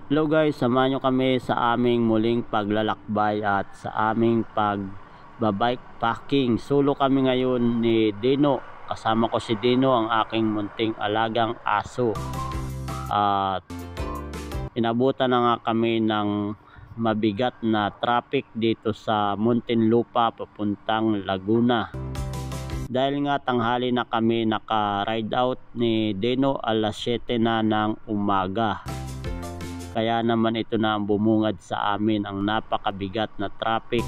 Hello guys, samahan nyo kami sa aming muling paglalakbay at sa aming pagbabike packing. Solo kami ngayon ni Dino. Kasama ko si Dino, ang aking munting alagang aso. At inabutan na nga kami ng mabigat na traffic dito sa Muntinlupa papuntang Laguna. Dahil nga tanghali na kami naka-ride out ni Dino, alas 7 na ng umaga. Kaya naman ito na ang bumungad sa amin, ang napakabigat na traffic.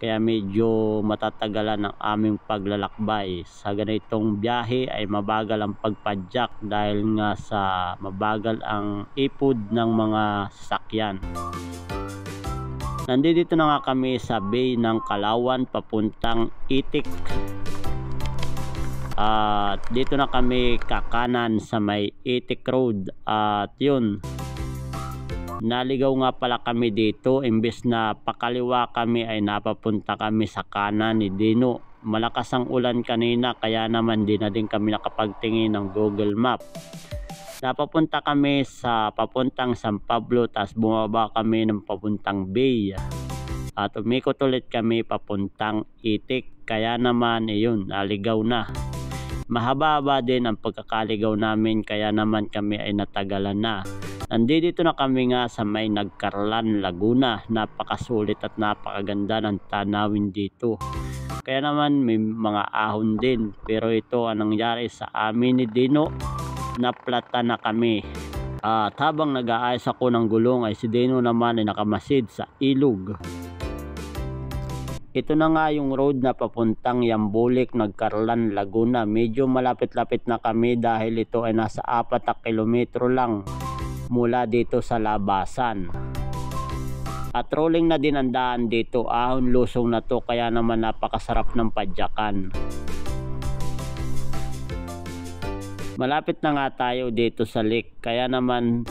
Kaya medyo matatagalan ang aming paglalakbay. Sa ganitong biyahe ay mabagal ang pagpadyak dahil nga sa mabagal ang ipod ng mga sasakyan. Nandito na nga kami sa Bay ng Kalawan papuntang Itik. At dito na kami kakanan sa may Itik Road. At yun, naligaw nga pala kami dito, imbes na pakaliwa kami ay napapunta kami sa kanan ni Dino. Malakas ang ulan kanina kaya naman di na din kami nakapagtingin ng Google Map. Napapunta kami sa papuntang San Pablo, tas bumaba kami ng papuntang Bay. At umikot ulit kami papuntang Itik, kaya naman yun, naligaw na. Mahaba-haba din ang pagkakaligaw namin kaya naman kami ay natagalan na. Nandito na kami nga sa may Nagkarlan, Laguna. Napakasulit at napakaganda ng tanawin dito. Kaya naman may mga ahon din. Pero ito ang nangyari sa amin ni Dino. Naplata na kami. At habang nag-aayos ako ng gulong ay si Dino naman ay nakamasid sa ilog. Ito na nga yung road na papuntang Yambulik, Nagkarlan, Laguna. Medyo malapit-lapit na kami dahil ito ay nasa 4 na kilometro lang mula dito sa labasan. At rolling na din ang daan dito, ahon lusong na to kaya naman napakasarap ng padyakan. Malapit na nga tayo dito sa lake kaya naman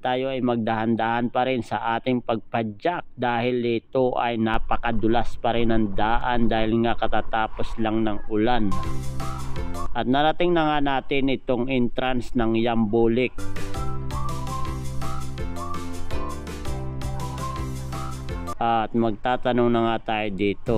tayo ay magdahan-dahan pa rin sa ating pagpadyak dahil ito ay napakadulas pa rin ang daan dahil nga katatapos lang ng ulan. At narating na nga natin itong entrance ng Yambulik. At magtatanong na nga tayo dito.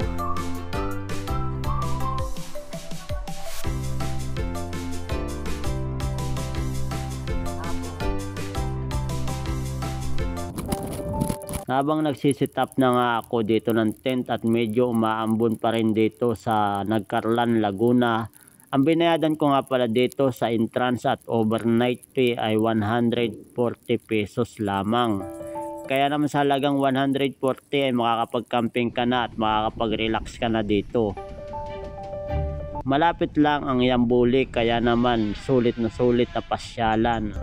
Habang nagsisit up na nga ako dito ng tent at medyo umaambon pa rin dito sa Nagkarlan, Laguna. Ang binayadan ko nga pala dito sa entrance at overnight fee ay 140 pesos lamang. Kaya naman sa halagang 140 ay makakapag-camping ka na at makakapag-relax ka na dito. Malapit lang ang Yambulik kaya naman sulit na pasyalan.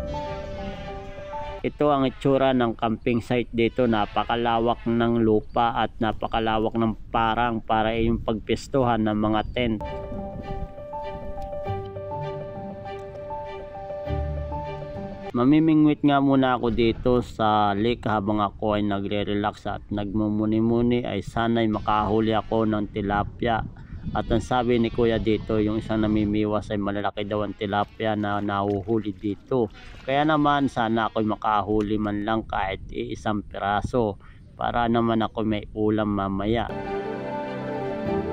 Ito ang itsura ng camping site dito. Napakalawak ng lupa at napakalawak ng parang para yung pagpistuhan ng mga tent. Mamimingwit nga muna ako dito sa lake habang ako ay nagre-relax at nagmumuni-muni ay sana'y makahuli ako ng tilapia. At ang sabi ni kuya dito, yung isang namimiwas ay malalaki daw ang tilapia na nahuhuli dito. Kaya naman sana ako'y makahuli man lang kahit isang piraso para naman ako may ulam mamaya.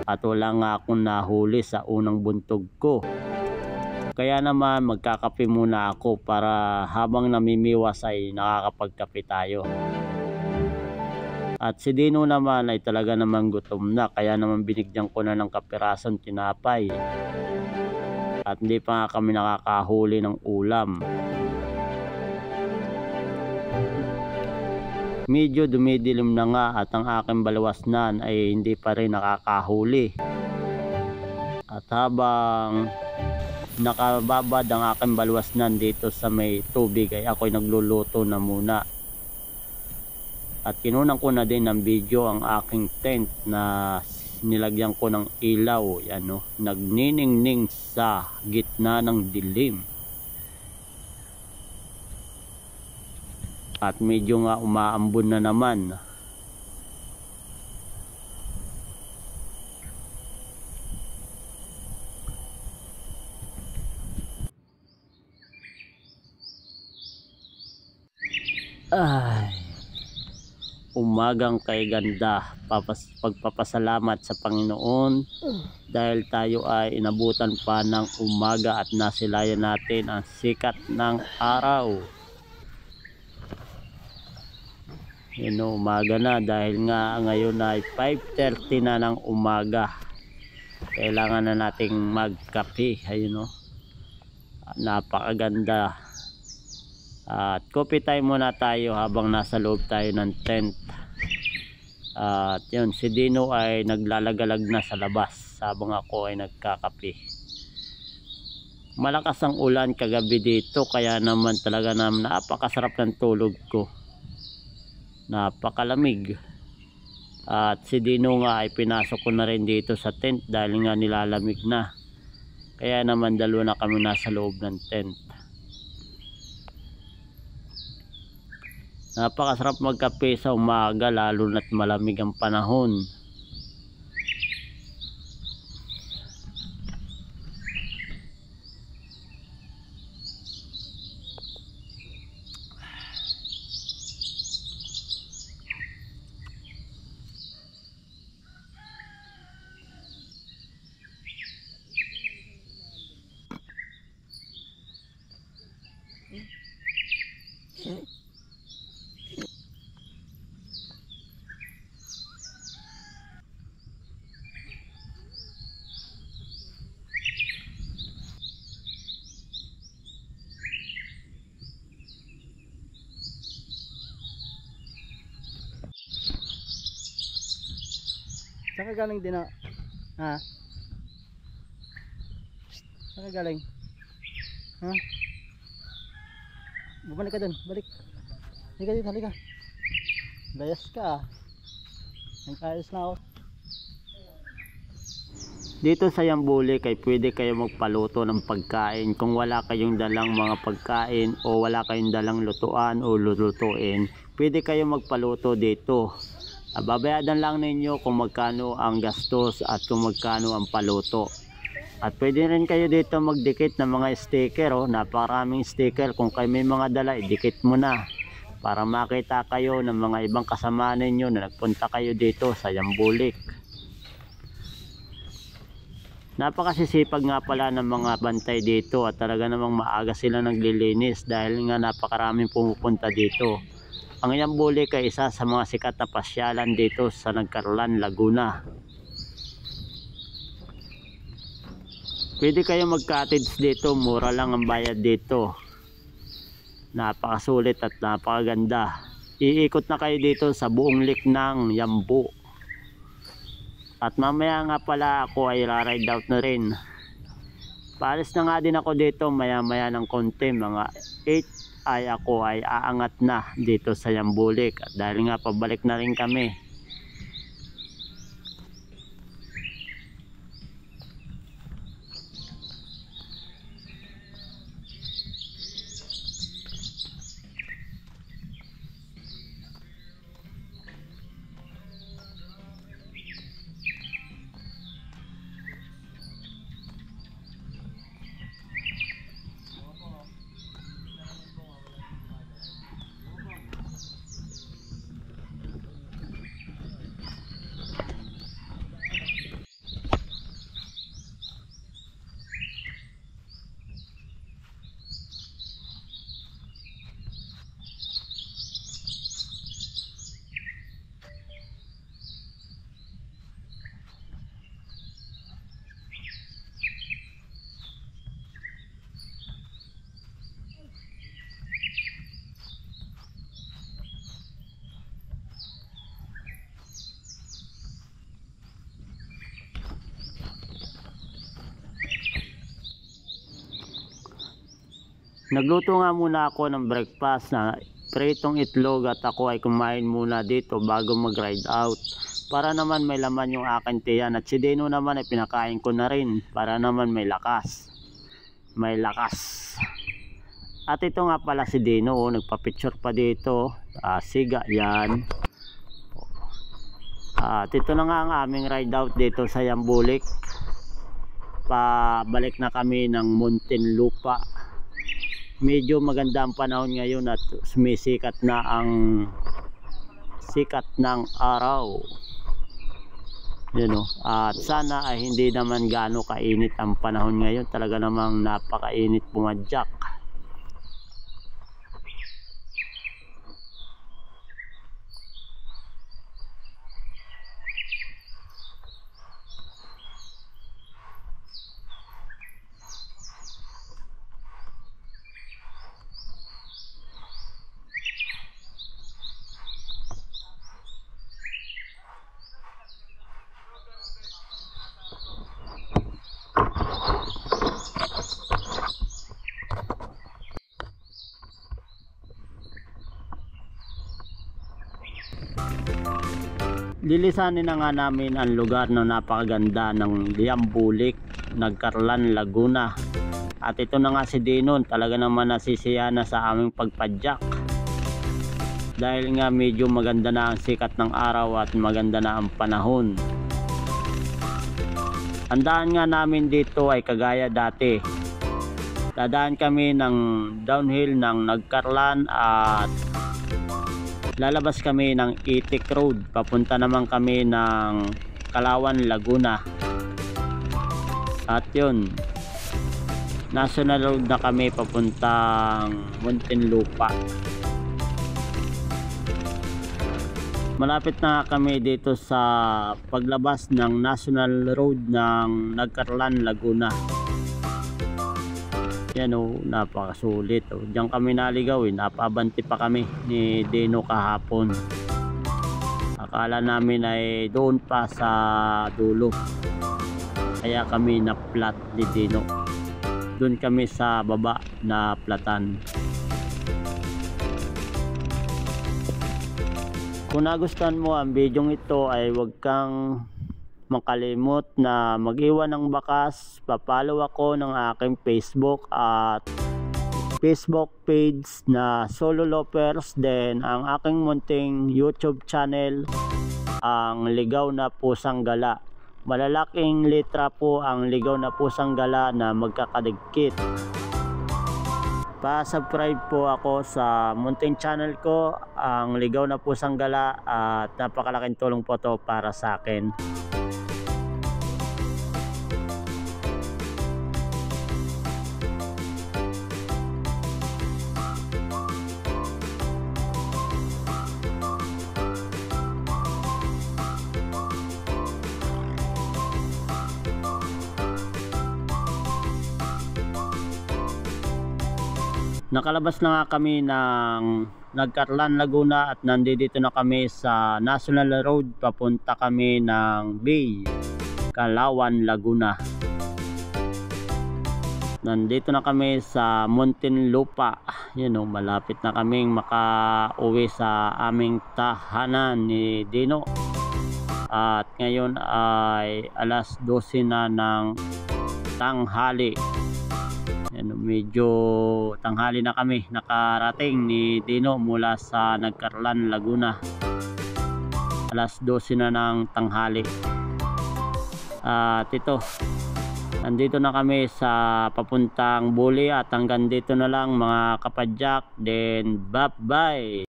At wala nga akong nahuli sa unang buntog ko. Kaya naman magkakape muna ako para habang namimiwas ay nakakapagkape tayo. At si Dino naman ay talaga naman gutom na kaya naman binigyan ko na ng kapirasong tinapay. At hindi pa nga kami nakakahuli ng ulam. Medyo dumidilim na nga at ang aking balawasnan ay hindi pa rin nakakahuli. At habang nakababad ang aking balawasnan dito sa may tubig ay ako'y nagluluto na muna. At kinunan ko na din ng video ang aking tent na nilagyan ko ng ilaw. Yan, no? Nagniningning sa gitna ng dilim. At medyo nga umaambon na naman. Ay, umagang kay ganda, pagpapasalamat sa Panginoon dahil tayo ay inabutan pa ng umaga at nasilayan natin ang sikat ng araw. Yun, umaga na dahil nga ngayon ay 5:30 na ng umaga. Kailangan na nating magkape. Ayun, napakaganda. At coffee time muna tayo habang nasa loob tayo ng tent. At yun, si Dino ay naglalagalag na sa labas habang ako ay nagkakape. Malakas ang ulan kagabi dito, kaya naman talaga naman napakasarap ng tulog ko. Napakalamig. At si Dino nga ay pinasok ko na rin dito sa tent dahil nga nilalamig na. Kaya naman dalawa na kami nasa loob ng tent. Napakasarap magkape sa umaga lalo na't malamig ang panahon. Saan ka galing din, ha? Saan ka galing? Ha? Bumalik ka dun, balik. Halika dito, halika. Layas ka. Nagkayos na ako. Dito sa Yambulik ay pwede kayo magpaluto ng pagkain. Kung wala kayong dalang mga pagkain o wala kayong dalang lutuan o lulutuin, pwede kayo magpaluto dito. Babayadan lang ninyo kung magkano ang gastos at kung magkano ang paluto. At pwede rin kayo dito magdikit ng mga sticker. Naparaming sticker. Kung kayo may mga dala, idikit mo na para makita kayo ng mga ibang kasama ninyo na nagpunta kayo dito sa Yambulik. Napakasisipag nga pala ng mga bantay dito at talaga namang maaga sila naglilinis dahil nga napakaraming pumupunta dito. Ang Yambulik ay isa sa mga sikat na pasyalan dito sa Nagcarlan, Laguna. Pwede kayo mag-cottage dito, mura lang ang bayad dito. Napakasulit at napakaganda. Iikot na kayo dito sa buong lake ng Yambu. At mamaya nga pala ako ay ride out na rin. Paalis na nga din ako dito maya maya ng konti, mga 8 ay ako ay aangat na dito sa Yambulik. At dahil nga pabalik na rin kami. Nagluto nga muna ako ng breakfast na pritong itlog at ako ay kumain muna dito bago mag-ride out. Para naman may laman yung aking tiyan at si Dino naman ay pinakain ko na rin para naman may lakas. May lakas. At ito nga pala si Dino, nagpa-picture pa dito. Siga yan. At ito na nga ang aming ride out dito sa Yambulik. Pabalik na kami ng Muntinlupa. medyo maganda ang panahon ngayon at sumisikat na ang sikat ng araw. Yun, at sana ay hindi naman gaano kainit ang panahon ngayon. Talaga namang napakainit pumadyak. Lilisanin na nga namin ang lugar na napakaganda ng Liambulik, Nagcarlan, Laguna. At ito na nga si Dinon, talaga naman nasisiya na sa aming pagpadyak. Dahil nga medyo maganda na ang sikat ng araw at maganda na ang panahon. Ang daan nga namin dito ay kagaya dati. Dadaan kami ng downhill ng Nagcarlan at lalabas kami ng Itik Road. Papunta naman kami ng Kalawan, Laguna. At yun, National Road na kami papuntang Muntinlupa. Malapit na kami dito sa paglabas ng National Road ng Nagcarlan, Laguna. Yan napakasulit. Diyan kami naligaw, napabanti pa kami ni Dino kahapon. Akala namin ay doon pa sa dulo, kaya kami na flat ni Dino. Doon kami sa baba na platan. Kung nagustuhan mo ang video ito ay huwag kang makalimot na mag-iwan ng bakas. Pa-follow ako ng aking Facebook at Facebook page na Solo Lopers, then ang aking munting YouTube channel, ang Ligaw na Pusang Gala. Malalaking letra po ang Ligaw na Pusang Gala na magkakadikit. Pa-subscribe po ako sa munting channel ko, ang Ligaw na Pusang Gala, at napakalaking tulong po to para sa akin. Nakalabas na nga kami ng Nagcarlan, Laguna at nandito na kami sa National Road. Papunta kami ng Bay, Kalawan, Laguna. Nandito na kami sa Muntinlupa. Malapit na kaming makauwi sa aming tahanan ni Dino. At ngayon ay alas 12 na ng tanghali. Medyo tanghali na kami nakarating ni Dino mula sa Nagcarlan, Laguna. Alas 12 na ng tanghali. At ito, nandito na kami sa papuntang Buli at hanggang dito na lang mga kapadyak. Then bye bye.